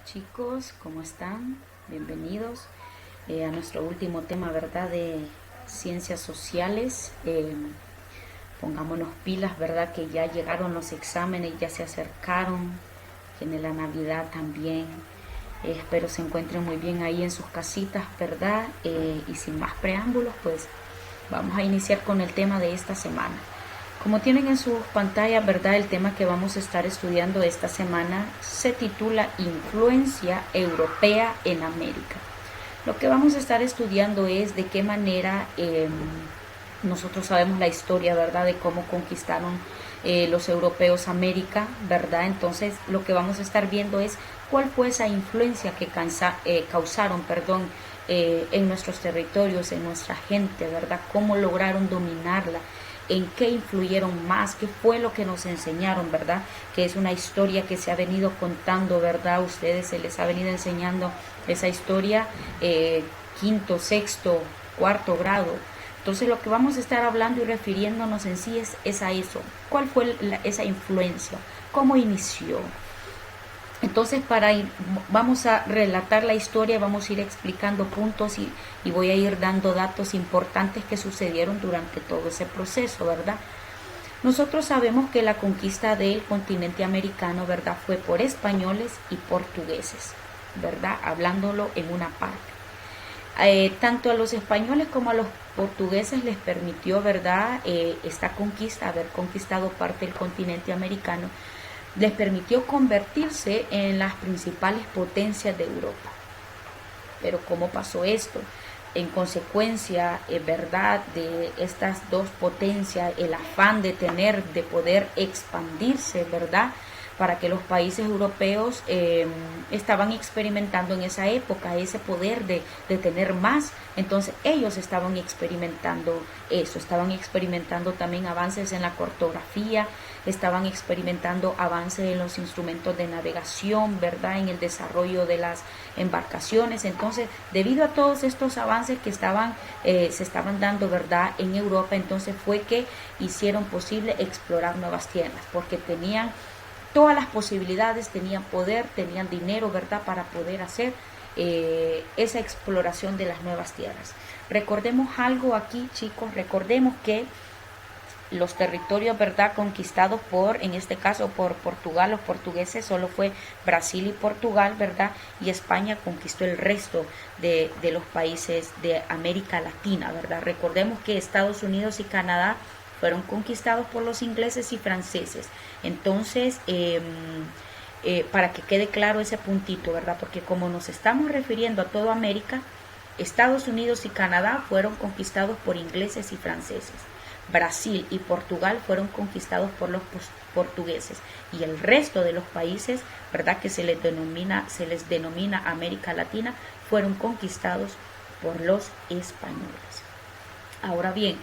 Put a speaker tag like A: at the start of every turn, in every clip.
A: Chicos, ¿cómo están? Bienvenidos a nuestro último tema, ¿verdad? De ciencias sociales. Pongámonos pilas, ¿verdad? Que ya llegaron los exámenes, ya se acercaron. Viene la Navidad también. Espero se encuentren muy bien ahí en sus casitas, ¿verdad? Y sin más preámbulos, pues vamos a iniciar con el tema de esta semana. Como tienen en sus pantallas, ¿verdad? El tema que vamos a estar estudiando esta semana se titula Influencia Europea en América. Lo que vamos a estar estudiando es de qué manera nosotros sabemos la historia, ¿verdad? De cómo conquistaron los europeos América, ¿verdad? Entonces lo que vamos a estar viendo es cuál fue esa influencia que causaron, en nuestros territorios, en nuestra gente, ¿verdad? Cómo lograron dominarla, en qué influyeron más, qué fue lo que nos enseñaron, ¿verdad? Que es una historia que se ha venido contando, ¿verdad? A ustedes se les ha venido enseñando esa historia, quinto, sexto, cuarto grado. Entonces lo que vamos a estar hablando y refiriéndonos en sí es a eso. ¿Cuál fue esa influencia? ¿Cómo inició? Entonces vamos a relatar la historia, vamos a ir explicando puntos y voy a ir dando datos importantes que sucedieron durante todo ese proceso, ¿verdad? Nosotros sabemos que la conquista del continente americano, ¿verdad? Fue por españoles y portugueses, ¿verdad? Hablándolo en una parte. Tanto a los españoles como a los portugueses les permitió, ¿verdad? Esta conquista, haber conquistado parte del continente americano, les permitió convertirse en las principales potencias de Europa. Pero ¿cómo pasó esto? En consecuencia, verdad, de estas dos potencias, el afán de poder expandirse, verdad, para que los países europeos estaban experimentando en esa época ese poder de tener más. Entonces ellos estaban experimentando eso, estaban experimentando también avances en la cartografía, estaban experimentando avances en los instrumentos de navegación, ¿verdad? En el desarrollo de las embarcaciones. Entonces, debido a todos estos avances que se estaban dando, ¿verdad? En Europa, entonces fue que hicieron posible explorar nuevas tierras, porque tenían todas las posibilidades, tenían poder, tenían dinero, ¿verdad? Para poder hacer esa exploración de las nuevas tierras. Recordemos algo aquí, chicos, recordemos que los territorios, ¿verdad?, conquistados en este caso, por Portugal, los portugueses, solo fue Brasil y Portugal, ¿verdad? Y España conquistó el resto de los países de América Latina, ¿verdad? Recordemos que Estados Unidos y Canadá fueron conquistados por los ingleses y franceses. Entonces, para que quede claro ese puntito, ¿verdad? Porque como nos estamos refiriendo a toda América, Estados Unidos y Canadá fueron conquistados por ingleses y franceses. Brasil y Portugal fueron conquistados por los portugueses, y el resto de los países, ¿verdad?, que se les denomina América Latina, fueron conquistados por los españoles. Ahora bien,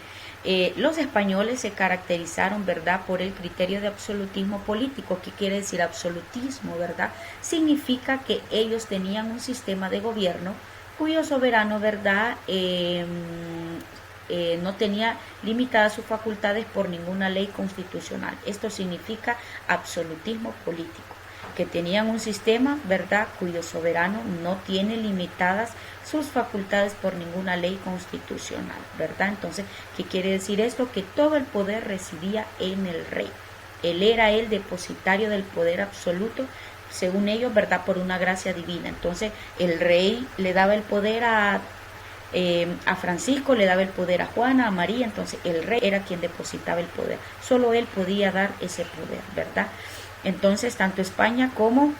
A: los españoles se caracterizaron, ¿verdad?, por el criterio de absolutismo político. ¿Qué quiere decir absolutismo, verdad? Significa que ellos tenían un sistema de gobierno cuyo soberano, ¿verdad?, no tenía limitadas sus facultades por ninguna ley constitucional. Esto significa absolutismo político, que tenían un sistema, ¿verdad?, cuyo soberano no tiene limitadas sus facultades por ninguna ley constitucional, ¿verdad? Entonces, ¿qué quiere decir esto? Que todo el poder residía en el rey. Él era el depositario del poder absoluto, según ellos, ¿verdad?, por una gracia divina. Entonces, el rey le daba el poder a Francisco, le daba el poder a Juana, a María. Entonces el rey era quien depositaba el poder, solo él podía dar ese poder, ¿verdad? Entonces tanto España como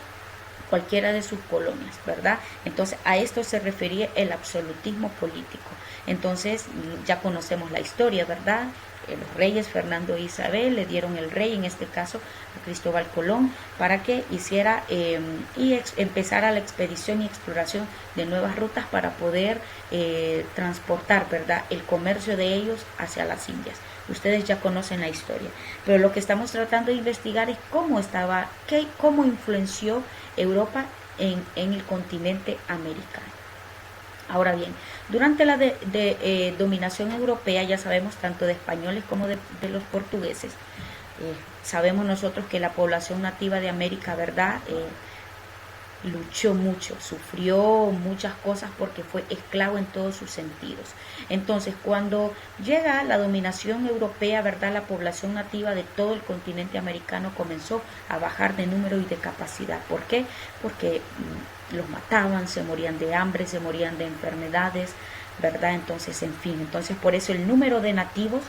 A: cualquiera de sus colonias, ¿verdad? Entonces a esto se refería el absolutismo político. Entonces ya conocemos la historia, ¿verdad? Los reyes Fernando e Isabel le dieron el rey, en este caso a Cristóbal Colón, para que hiciera empezara la expedición y exploración de nuevas rutas para poder transportar, ¿verdad?, el comercio de ellos hacia las Indias. Ustedes ya conocen la historia, pero lo que estamos tratando de investigar es cómo influenció Europa en el continente americano. Ahora bien, durante la dominación europea, ya sabemos, tanto de españoles como de los portugueses, sabemos nosotros que la población nativa de América, ¿verdad?, luchó mucho, sufrió muchas cosas porque fue esclavo en todos sus sentidos. Entonces, cuando llega la dominación europea, ¿verdad? La población nativa de todo el continente americano comenzó a bajar de número y de capacidad. ¿Por qué? Porque los mataban, se morían de hambre, se morían de enfermedades, ¿verdad? Entonces, en fin, entonces por eso el número de nativos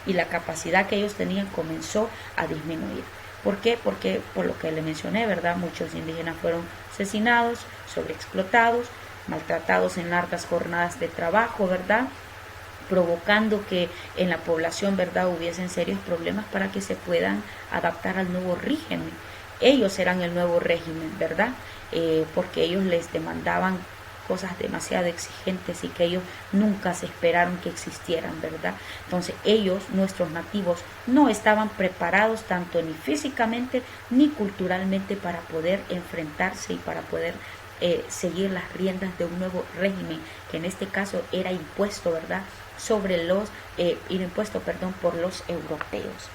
A: y la capacidad que ellos tenían comenzó a disminuir. ¿Por qué? Porque, por lo que le mencioné, ¿verdad? Muchos indígenas fueron asesinados, sobreexplotados, maltratados en largas jornadas de trabajo, ¿verdad? Provocando que en la población, ¿verdad?, hubiesen serios problemas para que se puedan adaptar al nuevo régimen. Ellos eran el nuevo régimen, ¿verdad? Porque ellos les demandaban cosas demasiado exigentes y que ellos nunca se esperaron que existieran, ¿verdad? Entonces ellos, nuestros nativos, no estaban preparados tanto ni físicamente ni culturalmente para poder enfrentarse y para poder seguir las riendas de un nuevo régimen que en este caso era impuesto, ¿verdad?, sobre los por los europeos.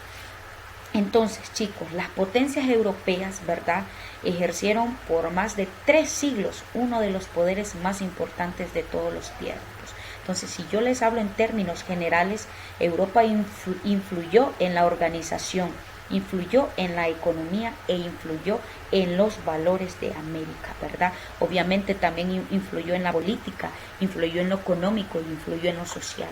A: Entonces, chicos, las potencias europeas, ¿verdad?, ejercieron por más de 3 siglos uno de los poderes más importantes de todos los tiempos. Entonces, si yo les hablo en términos generales, Europa influyó en la organización, influyó en la economía e influyó en los valores de América, ¿verdad? Obviamente también influyó en la política, influyó en lo económico, influyó en lo social.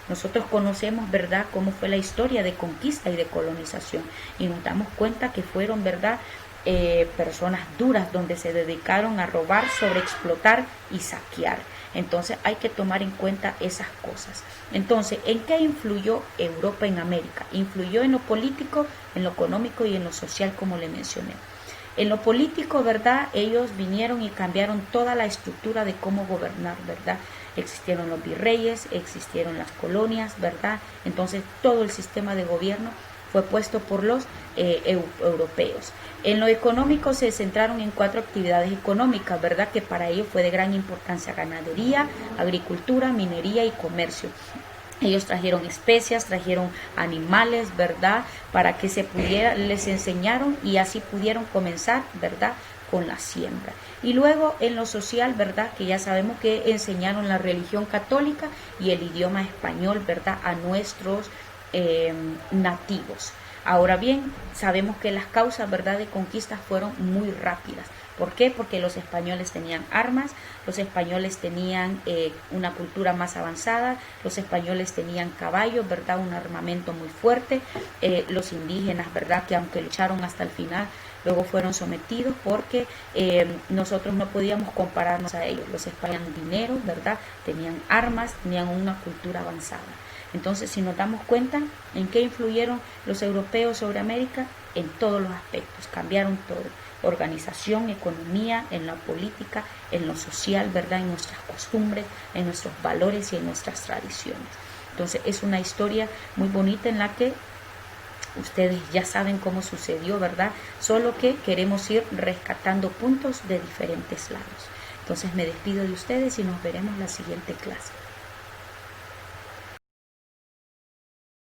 A: Nosotros conocemos, ¿verdad?, cómo fue la historia de conquista y de colonización y nos damos cuenta que fueron, ¿verdad?, personas duras donde se dedicaron a robar, sobreexplotar y saquear. Entonces hay que tomar en cuenta esas cosas. Entonces, ¿en qué influyó Europa en América? Influyó en lo político, en lo económico y en lo social, como le mencioné. En lo político, ¿verdad?, ellos vinieron y cambiaron toda la estructura de cómo gobernar, ¿verdad? Existieron los virreyes, existieron las colonias, ¿verdad? Entonces todo el sistema de gobierno fue puesto por los europeos. En lo económico se centraron en 4 actividades económicas, ¿verdad?, que para ellos fue de gran importancia: ganadería, agricultura, minería y comercio. Ellos trajeron especias, trajeron animales, ¿verdad?, para que se pudiera, les enseñaron y así pudieron comenzar, ¿verdad?, con la siembra. Y luego en lo social, ¿verdad?, que ya sabemos que enseñaron la religión católica y el idioma español, ¿verdad?, a nuestros nativos. Ahora bien, sabemos que las causas, ¿verdad?, de conquista fueron muy rápidas. ¿Por qué? Porque los españoles tenían armas, los españoles tenían una cultura más avanzada, los españoles tenían caballos, ¿verdad?, un armamento muy fuerte. Los indígenas, ¿verdad?, que aunque lucharon hasta el final, luego fueron sometidos porque nosotros no podíamos compararnos a ellos. Los españoles tenían dinero, ¿verdad?, tenían armas, tenían una cultura avanzada. Entonces, si nos damos cuenta, ¿en qué influyeron los europeos sobre América? En todos los aspectos, cambiaron todo: organización, economía, en la política, en lo social, ¿verdad?, en nuestras costumbres, en nuestros valores y en nuestras tradiciones. Entonces, es una historia muy bonita en la que ustedes ya saben cómo sucedió, ¿verdad?, solo que queremos ir rescatando puntos de diferentes lados. Entonces, me despido de ustedes y nos veremos en la siguiente clase.